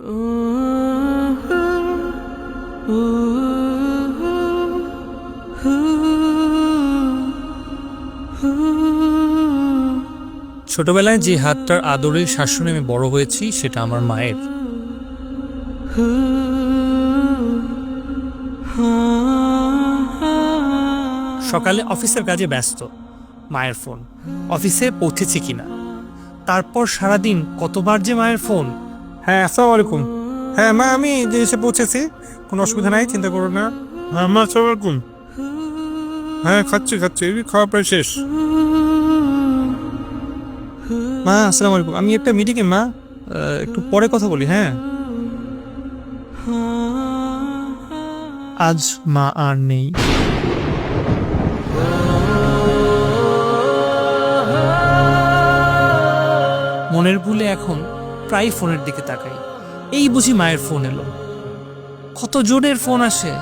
ছোটবেলায় যে হাতটার আদরের শাসনে আমি বড় হয়েছি সেটা আমার মায়ের। সকালে অফিসের কাজে ব্যস্ত, মায়ের ফোন, অফিসে পৌঁছেছি কিনা, তারপর সারাদিন কতবার যে মায়ের ফোন। হ্যাঁ, আসসালামু আলাইকুম। হ্যাঁ মা, আমি এসে পৌঁছেছি, কোনো অসুবিধা নাই, চিন্তা করো না। হ্যাঁ মা, আসসালামু আলাইকুম। হ্যাঁ, খাচ্ছি খাওয়া প্রায় শেষ। মা আসসালামু আলাইকুম, আমি একটা মিটিংয়ে মা, একটু পরে কথা বলি। হ্যাঁ, আজ মা আর নেই। মনের ভুলে এখন প্রায় ফোনের দিকে তাকাই, এই বুঝি মায়ের ফোন এলো। কত জোরের ফোন আসে,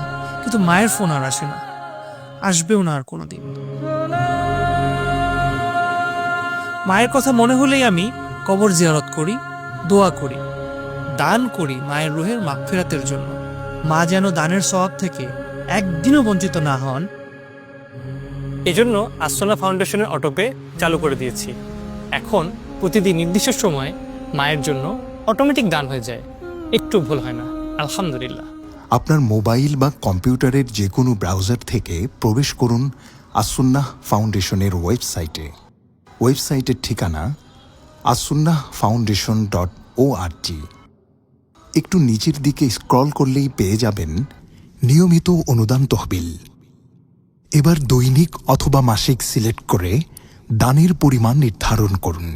কিন্তু মায়ের ফোন আর আসে না, আসবেও না আর কোনোদিন। মায়ের কথা মনে হলেই আমি কবর জিয়ারত করি, দোয়া করি, দান করি মায়ের রুহের মাগফিরাতের জন্য। মা যেন দানের সওয়াব থেকে একদিনও বঞ্চিত না হন, এজন্য আসনা ফাউন্ডেশনের অটোপে চালু করে দিয়েছি। এখন প্রতিদিন নির্দিষ্ট সময় মায়ের জন্য অটোমেটিক দান হয়ে যায়, একটু ভুল হয় না, আলহামদুলিল্লাহ। আপনার মোবাইল বা কম্পিউটারের যে কোনো ব্রাউজার থেকে প্রবেশ করুন আসুন্নাহ ফাউন্ডেশনের ওয়েবসাইটে। ওয়েবসাইটের ঠিকানা asunnahfoundation.org। একটু নিচের দিকে স্ক্রল করলেই পেয়ে যাবেন নিয়মিত অনুদান তহবিল। এবার দৈনিক অথবা মাসিক সিলেক্ট করে দানের পরিমাণ নির্ধারণ করুন।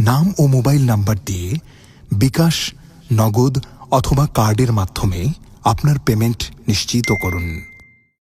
নাম ও মোবাইল নাম্বার দিয়ে বিকাশ, নগদ অথবা কার্ডের মাধ্যমে আপনার পেমেন্ট নিশ্চিত করুন।